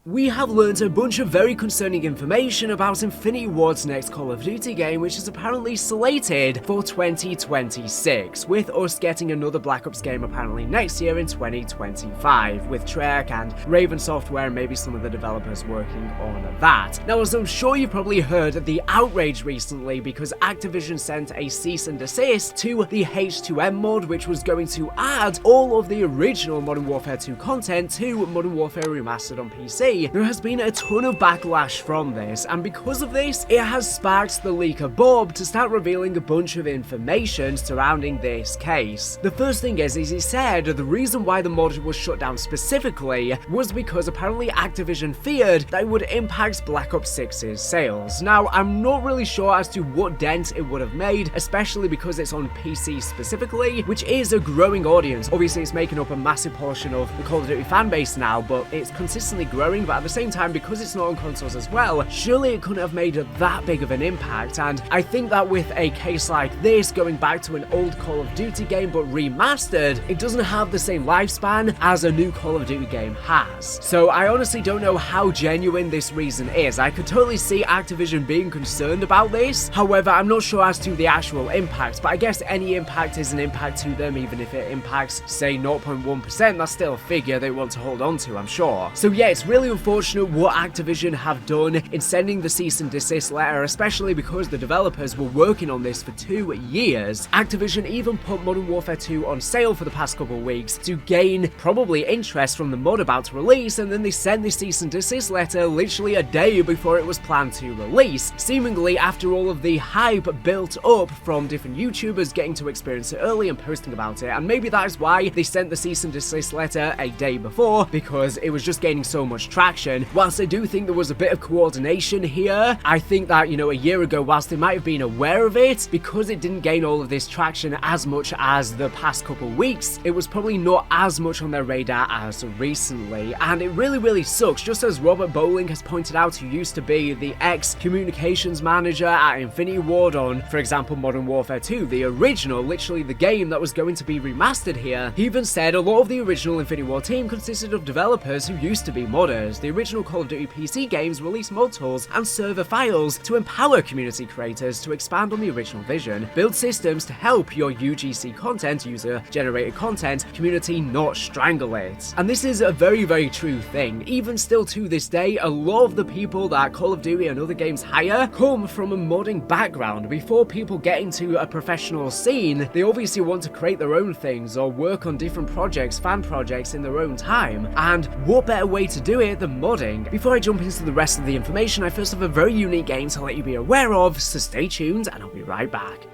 We have learned a bunch of very concerning information about Infinity Ward's next Call of Duty game, which is apparently slated for 2026, with us getting another Black Ops game apparently next year in 2025, with Treyarch and Raven Software and maybe some of the developers working on that. Now, as I'm sure you've probably heard, the outrage recently because Activision sent a cease and desist to the H2M mod, which was going to add all of the original Modern Warfare 2 content to Modern Warfare Remastered on PC. There has been a ton of backlash from this, and because of this, it has sparked the leaker Bob to start revealing a bunch of information surrounding this case. The first thing is he said the reason why the mod was shut down specifically was because apparently Activision feared that it would impact Black Ops 6's sales. Now, I'm not really sure as to what dent it would have made, especially because it's on PC specifically, which is a growing audience. Obviously, it's making up a massive portion of the Call of Duty fan base now, but it's consistently growing. But at the same time, because it's not on consoles as well, surely it couldn't have made that big of an impact. And I think that with a case like this, going back to an old Call of Duty game but remastered, it doesn't have the same lifespan as a new Call of Duty game has. So I honestly don't know how genuine this reason is. I could totally see Activision being concerned about this. However, I'm not sure as to the actual impact, but I guess any impact is an impact to them, even if it impacts, say, 0.1%, that's still a figure they want to hold on to, I'm sure. So yeah, it's really unfortunate what Activision have done in sending the cease and desist letter, especially because the developers were working on this for 2 years. Activision even put Modern Warfare 2 on sale for the past couple of weeks to gain probably interest from the mod about to release, and then they sent the cease and desist letter literally a day before it was planned to release, seemingly after all of the hype built up from different YouTubers getting to experience it early and posting about it. And maybe that is why they sent the cease and desist letter a day before, because it was just gaining so much traction. Whilst I do think there was a bit of coordination here, I think that, you know, a year ago, whilst they might have been aware of it, because it didn't gain all of this traction as much as the past couple weeks, it was probably not as much on their radar as recently. And it really sucks, just as Robert Bowling has pointed out, who used to be the ex-communications manager at Infinity Ward on, for example, Modern Warfare 2, the original, literally the game that was going to be remastered here. He even said a lot of the original Infinity Ward team consisted of developers who used to be modders. The original Call of Duty PC games released mod tools and server files to empower community creators to expand on the original vision, build systems to help your UGC content, user-generated content, community not strangle it. And this is a very true thing. Even still to this day, a lot of the people that Call of Duty and other games hire come from a modding background. Before people get into a professional scene, they obviously want to create their own things or work on different projects, fan projects in their own time. And what better way to do it than modding? Before I jump into the rest of the information, I first have a very unique game to let you be aware of, so stay tuned and I'll be right back.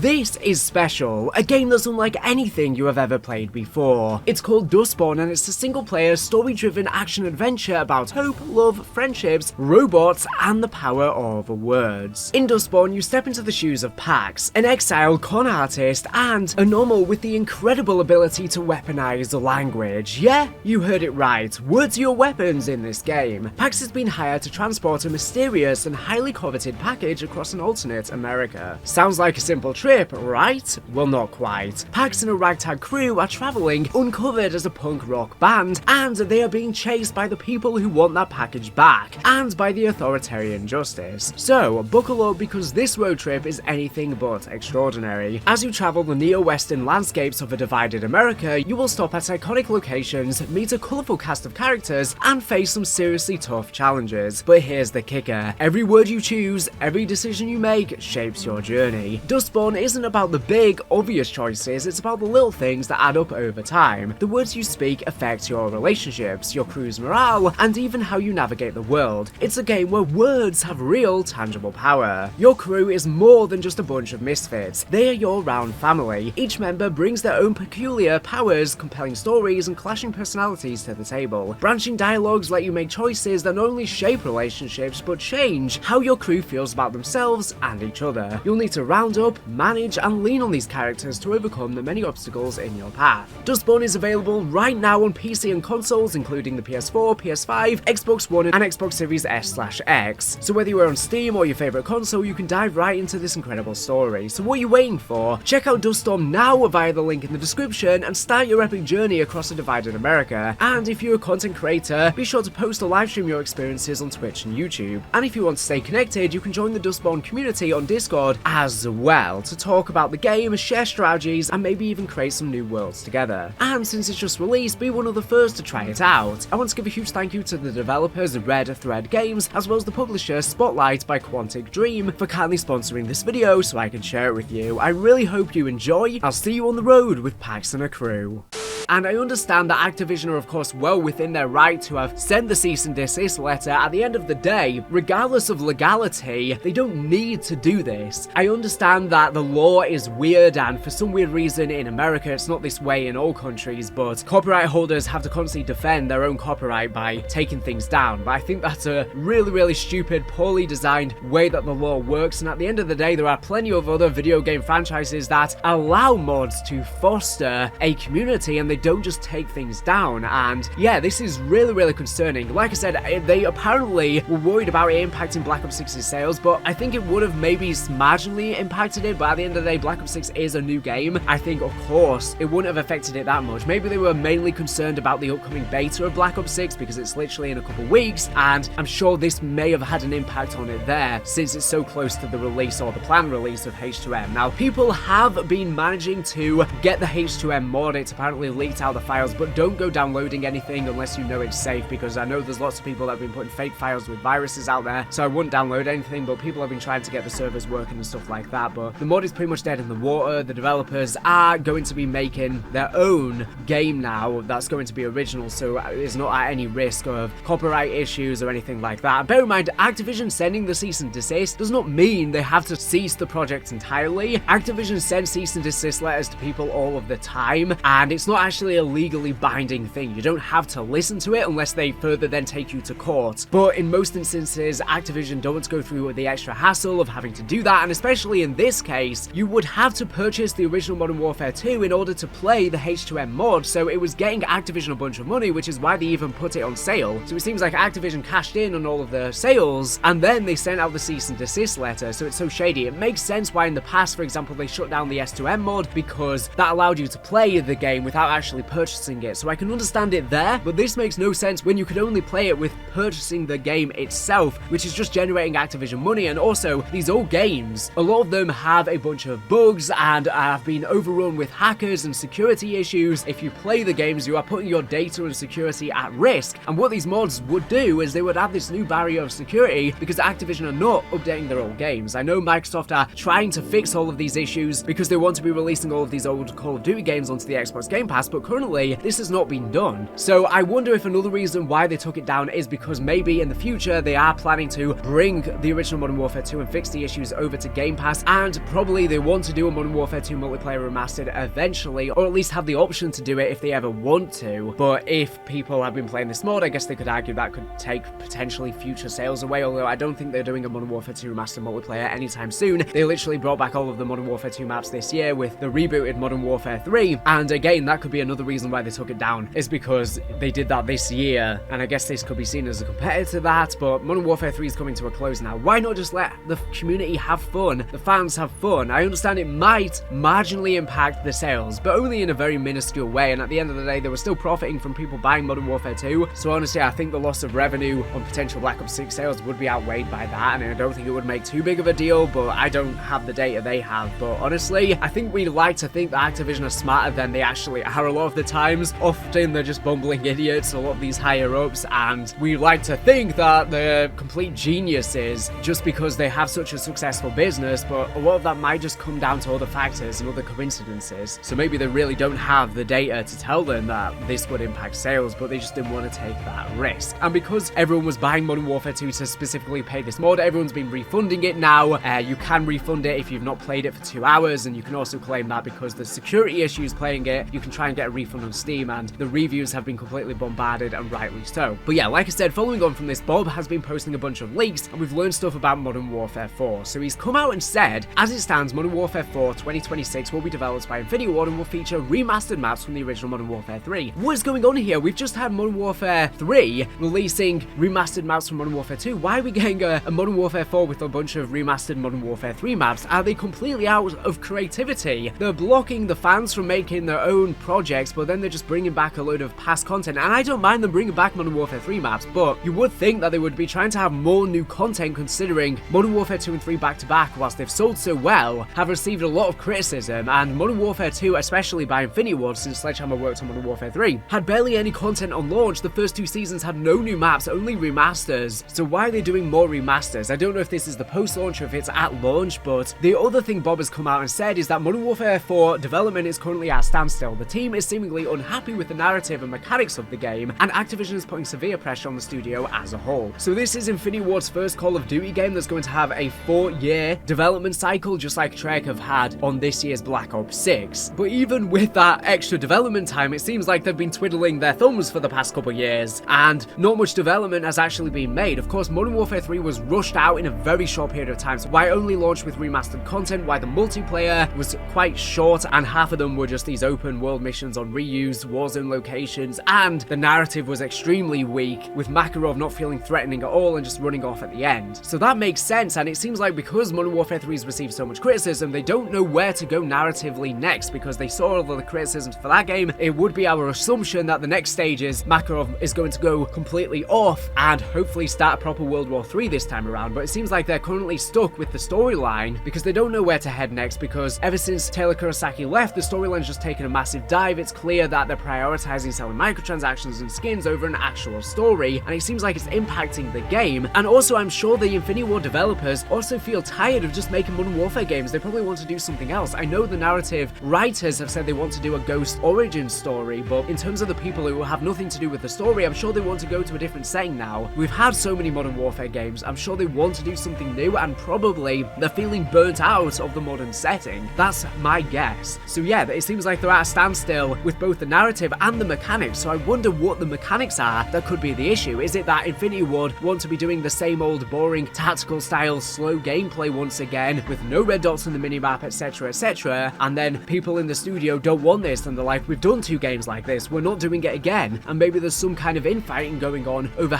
This is special, a game that's unlike anything you have ever played before. It's called Dustborn, and it's a single-player, story-driven action-adventure about hope, love, friendships, robots, and the power of words. In Dustborn, you step into the shoes of Pax, an exiled con artist, and a normal with the incredible ability to weaponize language. Yeah, you heard it right, words are your weapons in this game. Pax has been hired to transport a mysterious and highly coveted package across an alternate America. Sounds like a simple trip, right? Well, not quite. Pax and a ragtag crew are traveling uncovered as a punk rock band, and they are being chased by the people who want that package back, and by the authoritarian justice. So, buckle up, because this road trip is anything but extraordinary. As you travel the neo-western landscapes of a divided America, you will stop at iconic locations, meet a colourful cast of characters, and face some seriously tough challenges. But here's the kicker. Every word you choose, every decision you make, shapes your journey. Dustborn isn't about the big, obvious choices, it's about the little things that add up over time. The words you speak affect your relationships, your crew's morale, and even how you navigate the world. It's a game where words have real, tangible power. Your crew is more than just a bunch of misfits. They are your round family. Each member brings their own peculiar powers, compelling stories, and clashing personalities to the table. Branching dialogues let you make choices that not only shape relationships, but change how your crew feels about themselves and each other. You'll need to round up, manage and lean on these characters to overcome the many obstacles in your path. Dustborn is available right now on PC and consoles, including the PS4, PS5, Xbox One, and Xbox Series S/X. So whether you are on Steam or your favorite console, you can dive right into this incredible story. So what are you waiting for? Check out Dustborn now via the link in the description and start your epic journey across a divided America. And if you're a content creator, be sure to post or live stream your experiences on Twitch and YouTube. And if you want to stay connected, you can join the Dustborn community on Discord as well to talk about the game, share strategies, and maybe even create some new worlds together. And since it's just released, be one of the first to try it out. I want to give a huge thank you to the developers Red Thread Games, as well as the publisher Spotlight by Quantic Dream for kindly sponsoring this video so I can share it with you. I really hope you enjoy. I'll see you on the road with Pax and a crew. And I understand that Activision are of course well within their right to have sent the cease and desist letter. At the end of the day, regardless of legality, they don't need to do this. I understand that the law is weird, and for some weird reason in America it's not this way in all countries, but copyright holders have to constantly defend their own copyright by taking things down. But I think that's a really stupid, poorly designed way that the law works, and at the end of the day there are plenty of other video game franchises that allow mods to foster a community and they don't just take things down. And yeah, this is really concerning. Like I said, they apparently were worried about it impacting Black Ops 6's sales, but I think it would have maybe marginally impacted it. But at the end of the day, Black Ops 6 is a new game. I think of course it wouldn't have affected it that much. Maybe they were mainly concerned about the upcoming beta of Black Ops 6 because it's literally in a couple weeks, and I'm sure this may have had an impact on it there since it's so close to the release or the planned release of H2M. Now, people have been managing to get the H2M mod. It's apparently leaked out the files, but don't go downloading anything unless you know it's safe, because I know there's lots of people that have been putting fake files with viruses out there, so I wouldn't download anything. But people have been trying to get the servers working and stuff like that, but the mod is pretty much dead in the water. The developers are going to be making their own game now that's going to be original, so it's not at any risk of copyright issues or anything like that. And bear in mind, Activision sending the cease and desist does not mean they have to cease the project entirely. Activision sends cease and desist letters to people all of the time, and it's not actually a legally binding thing. You don't have to listen to it unless they further then take you to court. But in most instances, Activision don't want to go through the extra hassle of having to do that, and especially in this case, you would have to purchase the original Modern Warfare 2 in order to play the H2M mod, so it was getting Activision a bunch of money, which is why they even put it on sale. So it seems like Activision cashed in on all of the sales, and then they sent out the cease and desist letter, so it's so shady. It makes sense why in the past, for example, they shut down the S2M mod, because that allowed you to play the game without actually purchasing it. So I can understand it there, but this makes no sense when you could only play it with purchasing the game itself, which is just generating Activision money. And also, these old games, a lot of them have a bunch of bugs and have been overrun with hackers and security issues. If you play the games, you are putting your data and security at risk. And what these mods would do is they would add this new barrier of security because Activision are not updating their old games. I know Microsoft are trying to fix all of these issues because they want to be releasing all of these old Call of Duty games onto the Xbox Game Pass, but currently this has not been done. So I wonder if another reason why they took it down is because maybe in the future they are planning to bring the original Modern Warfare 2 and fix the issues over to Game Pass, and probably they want to do a Modern Warfare 2 multiplayer remastered eventually, or at least have the option to do it if they ever want to. But if people have been playing this mod, I guess they could argue that could take potentially future sales away, although I don't think they're doing a Modern Warfare 2 remastered multiplayer anytime soon. They literally brought back all of the Modern Warfare 2 maps this year with the rebooted Modern Warfare 3, and again, that could be another reason why they took it down, is because they did that this year, and I guess this could be seen as a competitor to that. But Modern Warfare 3 is coming to a close now. Why not just let the community have fun, the fans have fun? I understand it might marginally impact the sales, but only in a very minuscule way, and at the end of the day, they were still profiting from people buying Modern Warfare 2, so honestly, I think the loss of revenue on potential Black Ops 6 sales would be outweighed by that, and I don't think it would make too big of a deal, but I don't have the data they have. But honestly, I think we like to think that Activision are smarter than they actually are a lot of the times. Often they're just bumbling idiots, a lot of these higher-ups, and we like to think that they're complete geniuses just because they have such a successful business, but a lot of that might just come down to other factors and other coincidences. So maybe they really don't have the data to tell them that this would impact sales, but they just didn't want to take that risk. And because everyone was buying Modern Warfare 2 to specifically pay this mod, everyone's been refunding it now. You can refund it if you've not played it for 2 hours, and you can also claim that because there's security issues playing it, you can try and and get a refund on Steam, and the reviews have been completely bombarded, and rightly so. But yeah, like I said, following on from this, Bob has been posting a bunch of leaks, and we've learned stuff about Modern Warfare 4. So he's come out and said, as it stands, Modern Warfare 4 2026 will be developed by Infinity Ward and will feature remastered maps from the original Modern Warfare 3. What is going on here? We've just had Modern Warfare 3 releasing remastered maps from Modern Warfare 2. Why are we getting a Modern Warfare 4 with a bunch of remastered Modern Warfare 3 maps? Are they completely out of creativity? They're blocking the fans from making their own projects, but then they're just bringing back a load of past content. And I don't mind them bringing back Modern Warfare 3 maps, but you would think that they would be trying to have more new content, considering Modern Warfare 2 and 3 back to back, whilst they've sold so well, have received a lot of criticism, and Modern Warfare 2, especially by Infinity Ward since Sledgehammer worked on Modern Warfare 3, had barely any content on launch. The first 2 seasons had no new maps, only remasters. So why are they doing more remasters? I don't know if this is the post-launch or if it's at launch, but the other thing Bob has come out and said is that Modern Warfare 4 development is currently at a standstill. The team is seemingly unhappy with the narrative and mechanics of the game, and Activision is putting severe pressure on the studio as a whole. So this is Infinity Ward's first Call of Duty game that's going to have a 4-year development cycle, just like Treyarch have had on this year's Black Ops 6. But even with that extra development time, it seems like they've been twiddling their thumbs for the past couple of years, and not much development has actually been made. Of course, Modern Warfare 3 was rushed out in a very short period of time, so why only launch with remastered content, why the multiplayer was quite short, and half of them were just these open world missions on reused Warzone locations, and the narrative was extremely weak, with Makarov not feeling threatening at all and just running off at the end. So that makes sense, and it seems like because Modern Warfare 3 has received so much criticism, they don't know where to go narratively next, because they saw all of the criticisms for that game. It would be our assumption that the next stage is Makarov is going to go completely off and hopefully start a proper World War 3 this time around, but it seems like they're currently stuck with the storyline because they don't know where to head next, because ever since Taylor Kurosaki left, the storyline's just taken a massive dive. It's clear that they're prioritizing selling microtransactions and skins over an actual story, and it seems like it's impacting the game. And also, I'm sure the Infinity Ward developers also feel tired of just making Modern Warfare games. They probably want to do something else. I know the narrative writers have said they want to do a Ghost origin story, but in terms of the people who have nothing to do with the story, I'm sure they want to go to a different setting now. We've had so many Modern Warfare games. I'm sure they want to do something new, and probably they're feeling burnt out of the modern setting. That's my guess. So yeah, it seems like they're at a standstill with both the narrative and the mechanics, so I wonder what the mechanics are that could be the issue. Is it that Infinity Ward want to be doing the same old boring tactical style slow gameplay once again with no red dots on the minimap, etc, etc, and then people in the studio don't want this and they're like, we've done 2 games like this, we're not doing it again, and maybe there's some kind of infighting going on over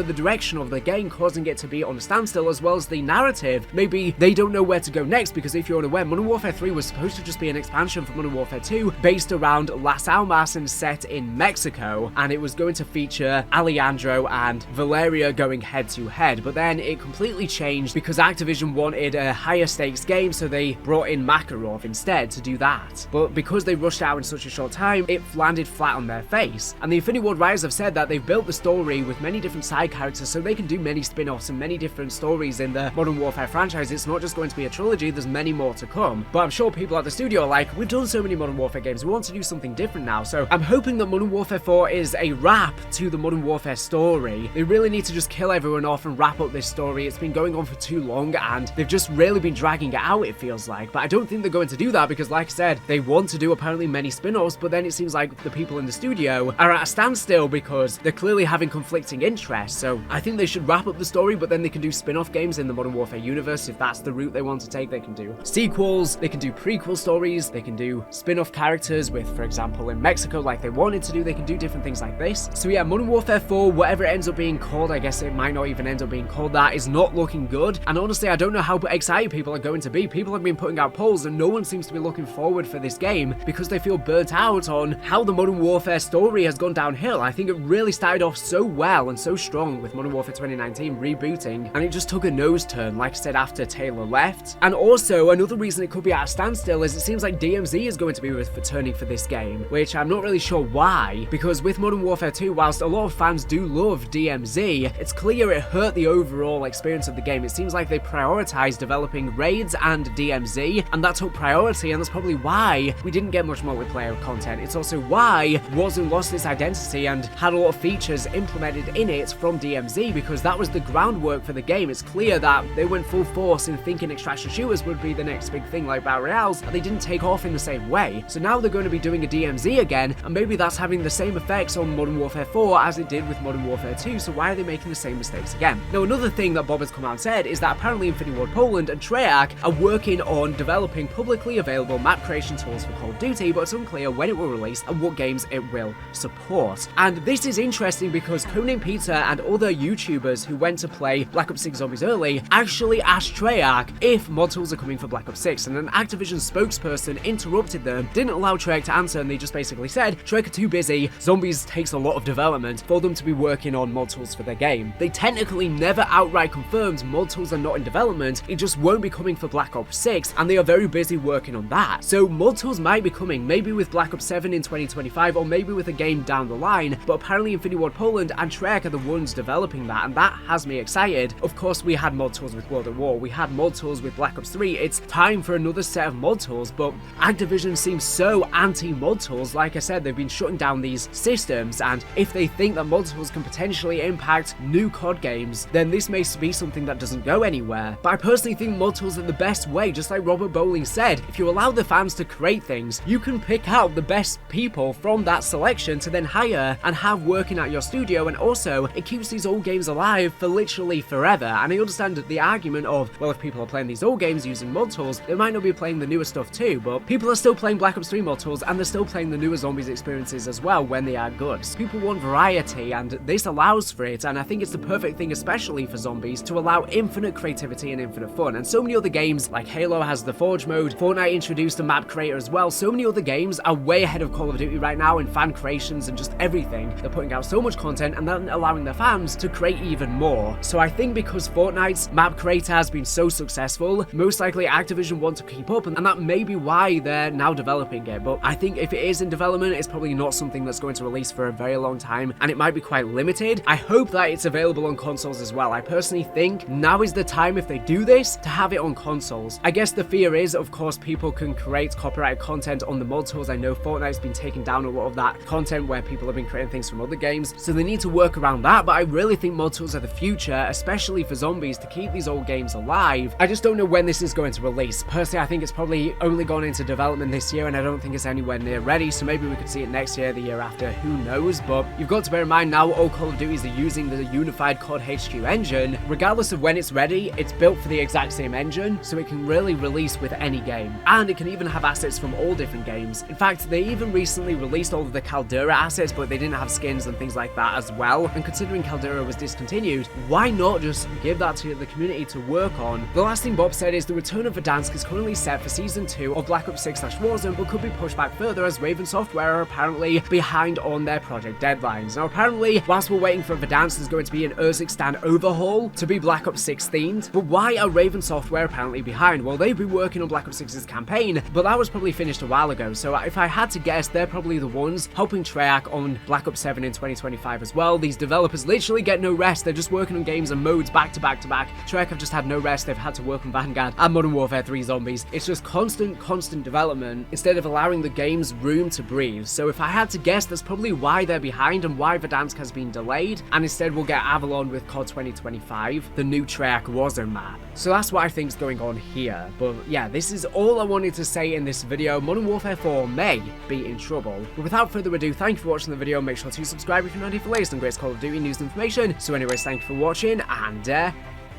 the direction of the game, causing it to be on a standstill, as well as the narrative. Maybe they don't know where to go next, because if you're unaware, Modern Warfare 3 was supposed to just be an expansion for Modern Warfare 2 based around Las Almas and set in Mexico, and it was going to feature Alejandro and Valeria going head to head, but then it completely changed because Activision wanted a higher stakes game, so they brought in Makarov instead to do that. But because they rushed out in such a short time, it landed flat on their face. And the Infinity Ward writers have said that they've built the story with many different side characters, so they can do many spin-offs and many different stories in the Modern Warfare franchise. It's not just going to be a trilogy, there's many more to come. But I'm sure people at the studio are like, we've done so many Modern Warfare games, we want to do something different now. So I'm hoping that Modern Warfare 4 is a wrap to the Modern Warfare story. They really need to just kill everyone off and wrap up this story. It's been going on for too long, and they've just really been dragging it out, it feels like. But I don't think they're going to do that, because like I said, they want to do apparently many spin-offs, but then it seems like the people in the studio are at a standstill because they're clearly having conflicting interests. So I think they should wrap up the story, but then they can do spin-off games in the Modern Warfare universe if that's the route they want to take. They can do sequels, they can do prequel stories, they can do spin-off characters with, for example, in Mexico like they wanted to do. They can do different things like this. So yeah, Modern Warfare 4, whatever it ends up being called, I guess it might not even end up being called that, is not looking good. And honestly, I don't know how excited people are going to be. People have been putting out polls and no one seems to be looking forward for this game because they feel burnt out on how the Modern Warfare story has gone downhill. I think it really started off so well and so strong with Modern Warfare 2019 rebooting, and it just took a nose turn, like I said, after Taylor left. And also, another reason it could be at a standstill is it seems like DMZ is going to be returning for this game, which I'm not really sure why, because with Modern Warfare 2, whilst a lot of fans do love DMZ, it's clear it hurt the overall experience of the game. It seems like they prioritized developing raids and DMZ, and that took priority, and that's probably why we didn't get much multiplayer content. It's also why Warzone lost its identity and had a lot of features implemented in it from DMZ, because that was the groundwork for the game. It's clear that they went full force in thinking extraction shooters would be the next big thing like Battle Royales, and they didn't take off in the same way. So now they're going to be be doing a DMZ again, and maybe that's having the same effects on Modern Warfare 4 as it did with Modern Warfare 2, so why are they making the same mistakes again? Now, another thing that Bob has come out and said is that apparently Infinity Ward Poland and Treyarch are working on developing publicly available map creation tools for Call of Duty, but it's unclear when it will release and what games it will support. And this is interesting because Codename Peter and other YouTubers who went to play Black Ops 6 Zombies early actually asked Treyarch if mod tools are coming for Black Ops 6, and an Activision spokesperson interrupted them, didn't allow Treyarch to answer, and they just basically said Treyarch are too busy, Zombies takes a lot of development for them to be working on mod tools for their game. They technically never outright confirmed mod tools are not in development, it just won't be coming for Black Ops 6, and they are very busy working on that. So mod tools might be coming, maybe with Black Ops 7 in 2025, or maybe with a game down the line, but apparently Infinity Ward Poland and Treyarch are the ones developing that, and that has me excited. Of course, we had mod tools with World at War, we had mod tools with Black Ops 3, it's time for another set of mod tools, but Activision seems so anti-mod tools. Like I said, they've been shutting down these systems, and if they think that mod tools can potentially impact new COD games, then this may be something that doesn't go anywhere. But I personally think mod tools are the best way, just like Robert Bowling said. If you allow the fans to create things, you can pick out the best people from that selection to then hire and have working at your studio, and also it keeps these old games alive for literally forever. And I understand the argument of, well, if people are playing these old games using mod tools, they might not be playing the newer stuff too, but people are still playing Black Ops 3 mod tools, and they're still playing the newer Zombies experiences as well when they are good. So people want variety, and this allows for it, and I think it's the perfect thing, especially for Zombies, to allow infinite creativity and infinite fun. And so many other games, like Halo has the Forge mode, Fortnite introduced a map creator as well, so many other games are way ahead of Call of Duty right now in fan creations and just everything. They're putting out so much content and then allowing their fans to create even more. So I think because Fortnite's map creator has been so successful, most likely Activision want to keep up, and that may be why they're now developing it. But I think if it is in development, it's probably not something that's going to release for a very long time, and it might be quite limited. I hope that it's available on consoles as well. I personally think now is the time, if they do this, to have it on consoles. I guess the fear is, of course, people can create copyrighted content on the mod tools. I know Fortnite's been taking down a lot of that content where people have been creating things from other games, so they need to work around that, but I really think mod tools are the future, especially for Zombies, to keep these old games alive. I just don't know when this is going to release. Personally, I think it's probably only gone into development this year, and I don't think it's anywhere near ready, so maybe we could see it next year, the year after, who knows. But you've got to bear in mind now all Call of Duties are using the unified COD HQ engine. Regardless of when it's ready, it's built for the exact same engine, so it can really release with any game, and it can even have assets from all different games. In fact, they even recently released all of the Caldera assets, but they didn't have skins and things like that as well, and considering Caldera was discontinued, why not just give that to the community to work on? The last thing Bob said is the return of Verdansk is currently set for Season 2 of Black Ops 6/Warzone, but could be pushed back further as Raven Software are apparently behind on their project deadlines. Now apparently, whilst we're waiting for Verdansk, there's going to be an Urzikstan overhaul to be Black Ops 6 themed, but why are Raven Software apparently behind? Well, they've been working on Black Ops 6's campaign, but that was probably finished a while ago, so if I had to guess, they're probably the ones helping Treyarch on Black Ops 7 in 2025 as well. These developers literally get no rest, they're just working on games and modes back to back to back. Treyarch have just had no rest, they've had to work on Vanguard and Modern Warfare 3 Zombies. It's just constant development instead of allowing the games room to breathe. So if I had to guess, that's probably why they're behind and why Verdansk has been delayed, and instead we'll get Avalon with COD 2025, the new Treyarch Warzone map. So that's what I think is going on here. But yeah, this is all I wanted to say in this video. Modern Warfare 4 may be in trouble. But without further ado, thank you for watching the video. Make sure to subscribe if you're not here for latest and greatest Call of Duty news and information. So anyways, thank you for watching, and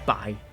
bye.